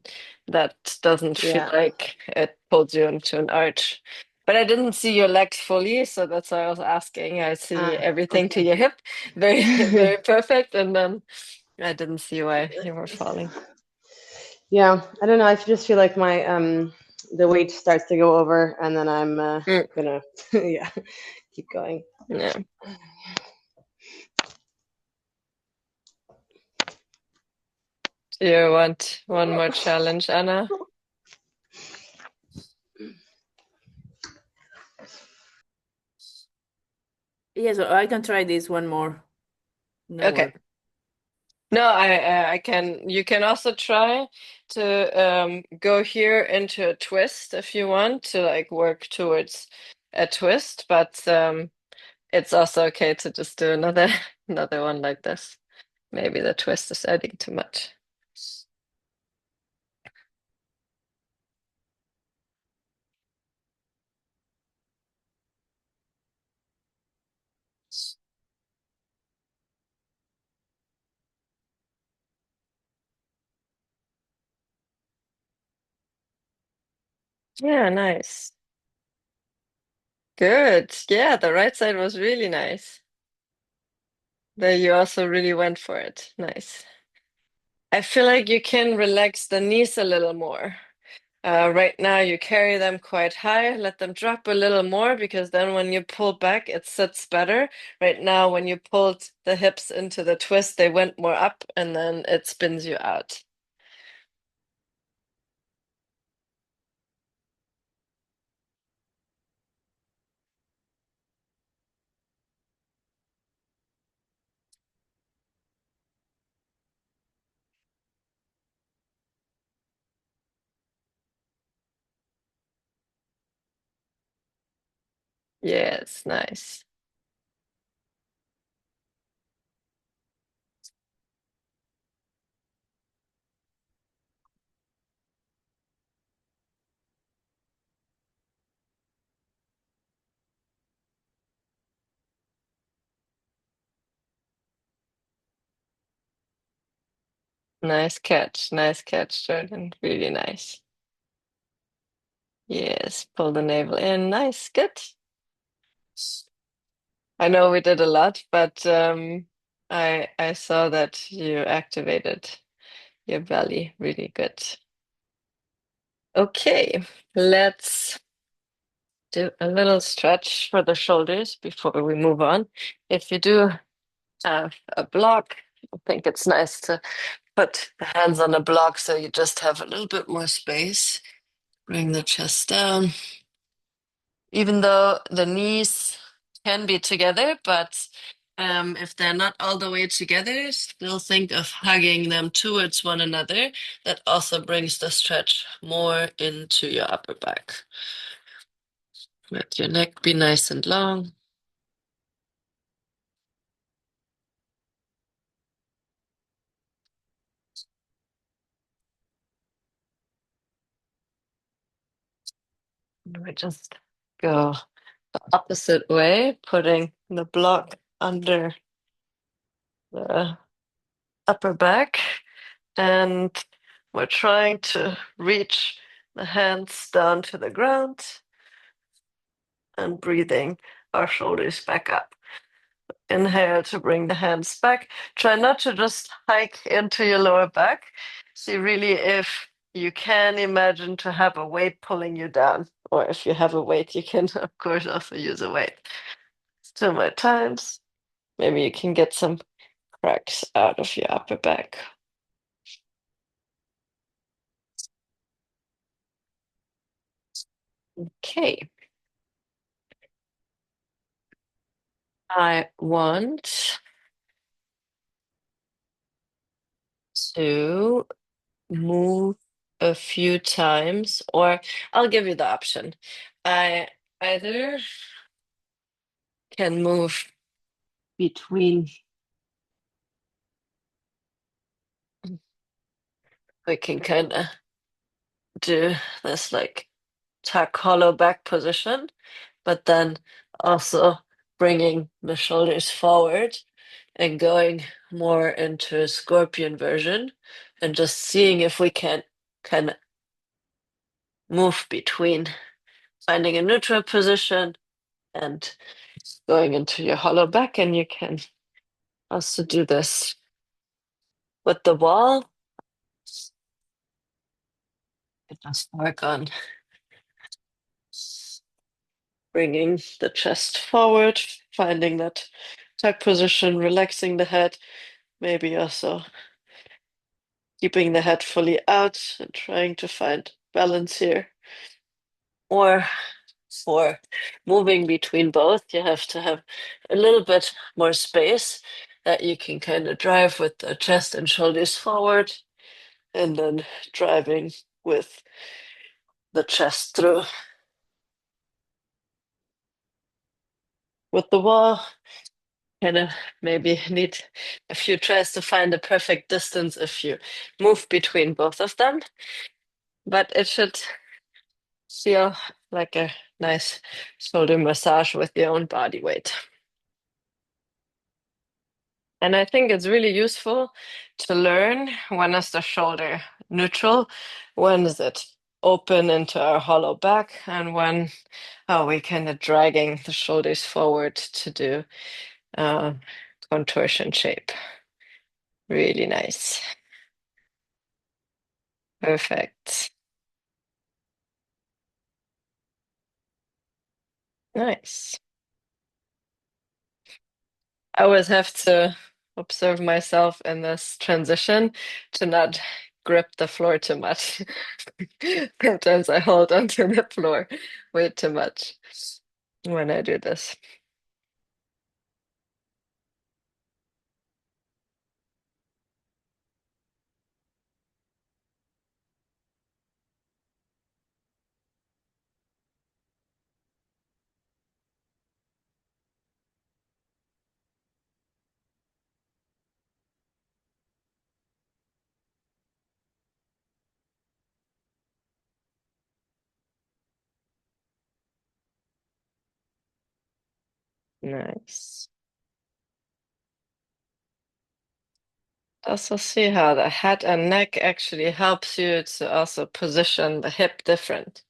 That doesn't feel Yeah. like it pulls you into an arch. But I didn't see your legs fully, so that's why I was asking. I see everything to Okay. your hip, very, very perfect. And then I didn't see why you were falling. Yeah, I don't know. I just feel like my the weight starts to go over, and then I'm Mm, gonna yeah keep going. yeah. Do you want one more challenge, Anna? Yeah, so I can try this one more. No Okay. work. No, I can. You can also try to go here into a twist if you want to like work towards a twist, but it's also okay to just do another another one like this. Maybe the twist is adding too much. Yeah, nice. Good. Yeah, the right side was really nice. There you also really went for it. Nice. I feel like you can relax the knees a little more. Right now, you carry them quite high, let them drop a little more because then when you pull back, it sits better. Right now, when you pulled the hips into the twist, they went more up and then it spins you out. Yes, nice. Nice catch. Nice catch, Jordan. Really nice. Yes, pull the navel in. Nice. Good. I know we did a lot, but I saw that you activated your belly really good. Okay, let's do a little stretch for the shoulders before we move on. If you do have a block, I think it's nice to put the hands on the block so you just have a little bit more space. Bring the chest down. Even though the knees can be together, but if they're not all the way together, still think of hugging them towards one another. That also brings the stretch more into your upper back. Let your neck be nice and long. And we just go the opposite way, putting the block under the upper back. And we're trying to reach the hands down to the ground and breathing our shoulders back up. Inhale to bring the hands back. Try not to just hike into your lower back. See, really, if you can imagine to have a weight pulling you down, or if you have a weight, you can, of course, also use a weight. 2 more times. Maybe you can get some cracks out of your upper back. Okay. I want to move a few times, or I'll give you the option. I either can move between, we can kind of do this like tuck hollow back position, but then also bringing the shoulders forward and going more into a scorpion version and just seeing if we can kind of move between finding a neutral position and going into your hollow back. And you can also do this with the wall. Just work on bringing the chest forward, finding that tuck position, relaxing the head, maybe also keeping the head fully out and trying to find balance here. Or for moving between both, you have to have a little bit more space that you can kind of drive with the chest and shoulders forward and then driving with the chest through. With the wall, kind of maybe need a few tries to find the perfect distance if you move between both of them, but it should feel like a nice shoulder massage with your own body weight. And I think it's really useful to learn when is the shoulder neutral, when is it open into our hollow back, and when we kind of dragging the shoulders forward to do uh, contortion shape. Really nice. Perfect. Nice. I always have to observe myself in this transition to not grip the floor too much. Sometimes I hold onto the floor way too much when I do this. Nice. Also see how the head and neck actually helps you to also position the hip different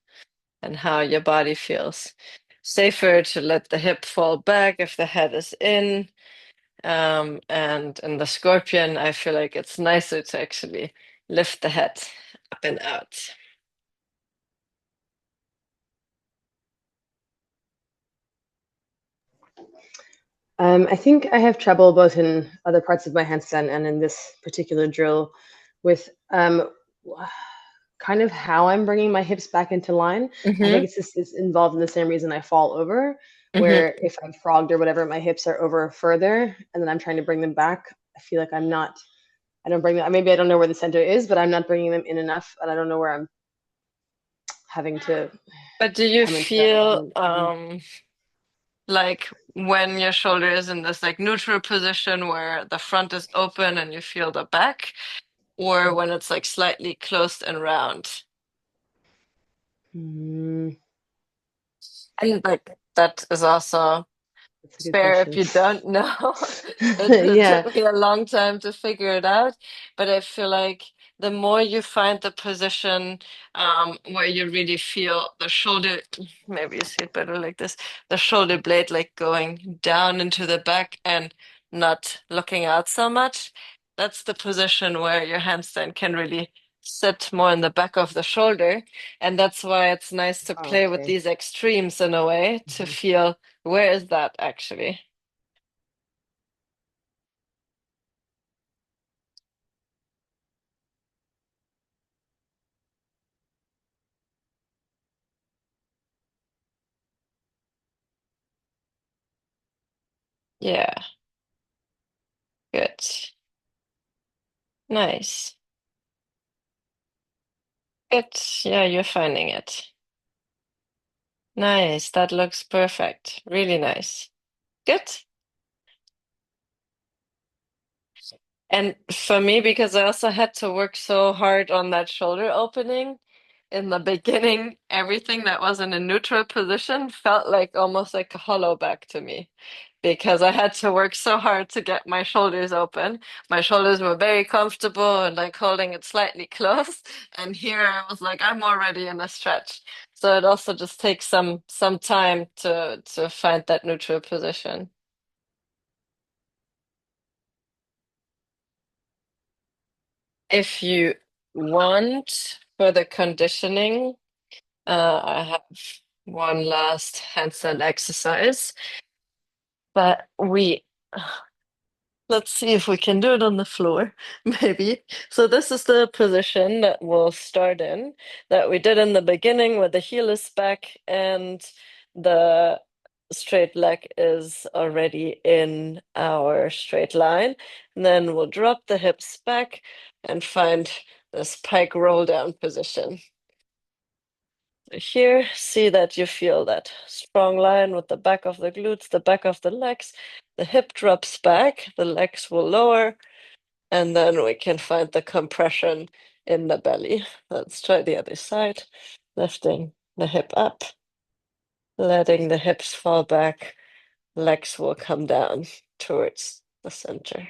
and how your body feels. Safer to let the hip fall back if the head is in. And in the scorpion, I feel like it's nicer to actually lift the head up and out. I think I have trouble both in other parts of my handstand and in this particular drill with kind of how I'm bringing my hips back into line. I Mm-hmm. think it's involved in the same reason I fall over, Mm-hmm. where if I'm frogged or whatever, my hips are over further, and then I'm trying to bring them back. I feel like I'm not. I don't bring them. Maybe I don't know where the center is, but I'm not bringing them in enough, and I don't know where I'm having to But do you come into that feel alignment. Mhm. like when your shoulder is in this like neutral position where the front is open and you feel the back, or when it's like slightly closed and round? Mm, And like that is also that's a good fair if question. you don't know. It Yeah. took me a long time to figure it out, but I feel like the more you find the position where you really feel the shoulder, maybe you see it better like this, the shoulder blade like going down into the back and not looking out so much. That's the position where your handstand can really sit more in the back of the shoulder. And that's why it's nice to play with Okay. these extremes in a way to Mhm. feel where is that actually? Yeah, good. Nice. Good. Yeah, you're finding it. Nice. That looks perfect. Really nice. Good. And for me, because I also had to work so hard on that shoulder opening in the beginning, everything that was in a neutral position felt like almost like a hollow back to me because I had to work so hard to get my shoulders open. My shoulders were very comfortable and like holding it slightly closed. And here I was like, I'm already in a stretch. So it also just takes some time to find that neutral position. If you want further conditioning, I have one last handstand exercise, but let's see if we can do it on the floor, maybe. So this is the position that we'll start in, that we did in the beginning where the heel is back and the straight leg is already in our straight line. And then we'll drop the hips back and find this pike roll down position. So here, see that you feel that strong line with the back of the glutes, the back of the legs. The hip drops back, the legs will lower, and then we can find the compression in the belly. Let's try the other side. Lifting the hip up, letting the hips fall back, legs will come down towards the center.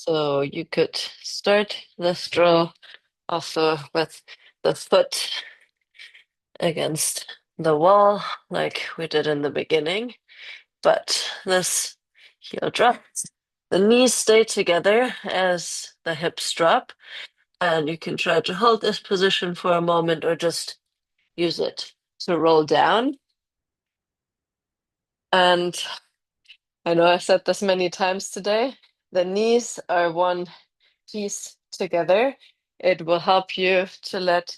So you could start this drill also with the foot against the wall, like we did in the beginning. But this heel drop, the knees stay together as the hips drop, and you can try to hold this position for a moment or just use it to roll down. And I know I've said this many times today, the knees are one piece together. It will help you to let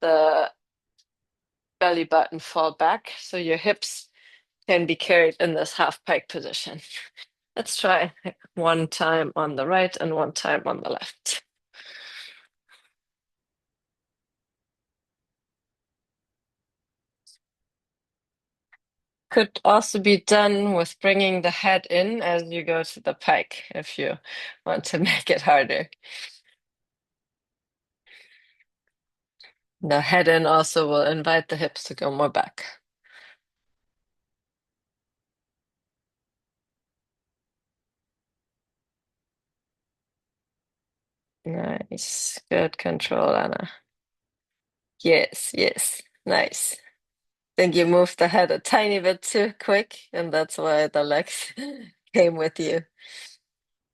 the belly button fall back so your hips can be carried in this half pike position. Let's try one time on the right and one time on the left. Could also be done with bringing the head in as you go to the pike if you want to make it harder. The head in also will invite the hips to go more back. Nice. Good control, Anna. Yes, yes. Nice. Think you moved the head a tiny bit too quick, and that's why the legs came with you.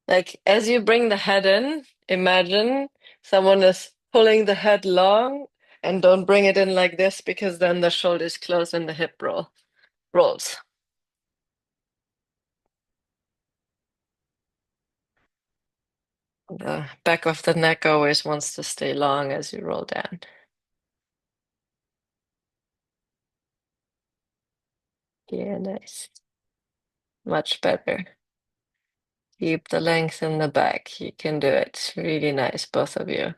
Like as you bring the head in, imagine someone is pulling the head long and don't bring it in like this because then the shoulders close and the hip rolls. The back of the neck always wants to stay long as you roll down. Yeah, nice. Much better. Keep the length in the back. You can do it. Really nice, both of you.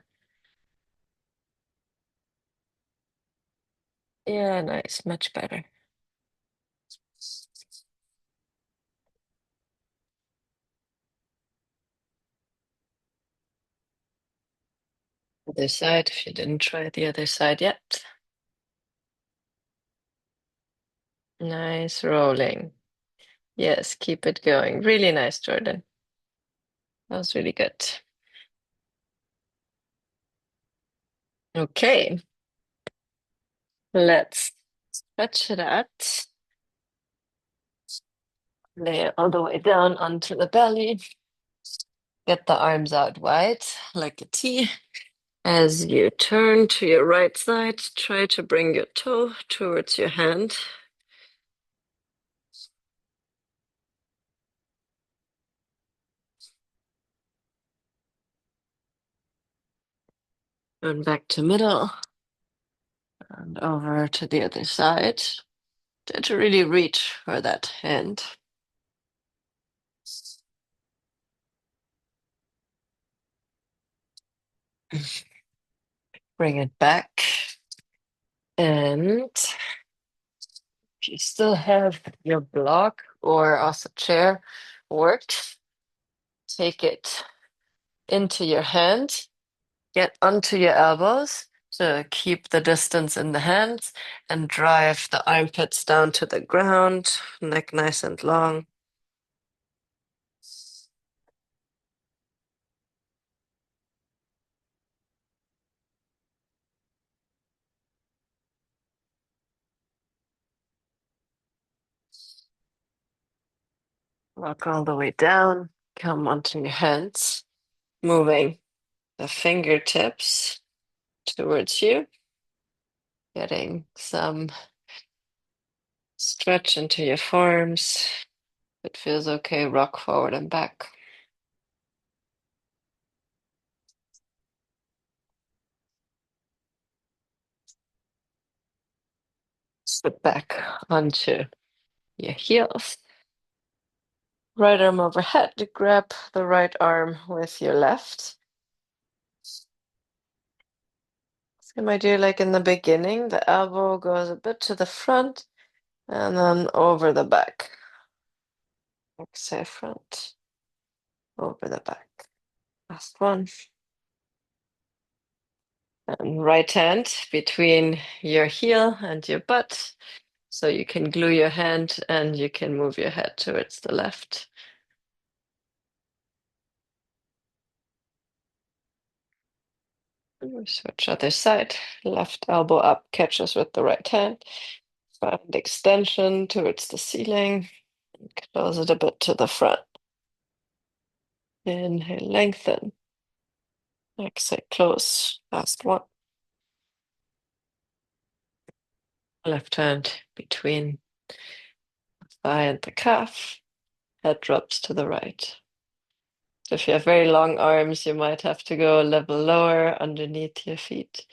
Yeah, nice. Much better. Other side, if you didn't try the other side yet. Nice rolling. Yes, keep it going. Really nice, Jordan. That was really good. Okay, let's stretch it out. Lay it all the way down onto the belly. Get the arms out wide like a T. As you turn to your right side, try to bring your toe towards your hand. And back to middle and over to the other side. Try to really reach for that hand. Bring it back. And if you still have your block or also chair worked, take it into your hand, get onto your elbows to keep the distance in the hands, and drive the armpits down to the ground, neck nice and long. Rock all the way down, come onto your hands, moving the fingertips towards you, getting some stretch into your forearms. If it feels okay, rock forward and back. Sit back onto your heels. Right arm overhead. Grab the right arm with your left. Same idea like in the beginning. The elbow goes a bit to the front and then over the back. Say front, over the back. Last one. And right hand between your heel and your butt. So you can glue your hand and you can move your head towards the left. Switch other side. Left elbow up, catches with the right hand. Find extension towards the ceiling. Close it a bit to the front. Inhale, lengthen. Exhale, close. Last one. Left hand between the thigh and the calf. Head drops to the right. If you have very long arms, you might have to go a level lower underneath your feet.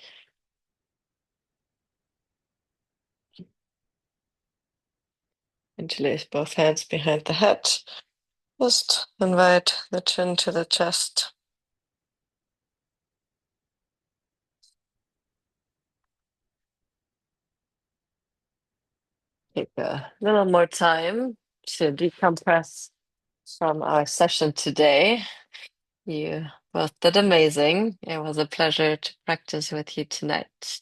Interlace both hands behind the head. Just invite the chin to the chest. Take a little more time to decompress from our session today. You both did amazing. It was a pleasure to practice with you tonight.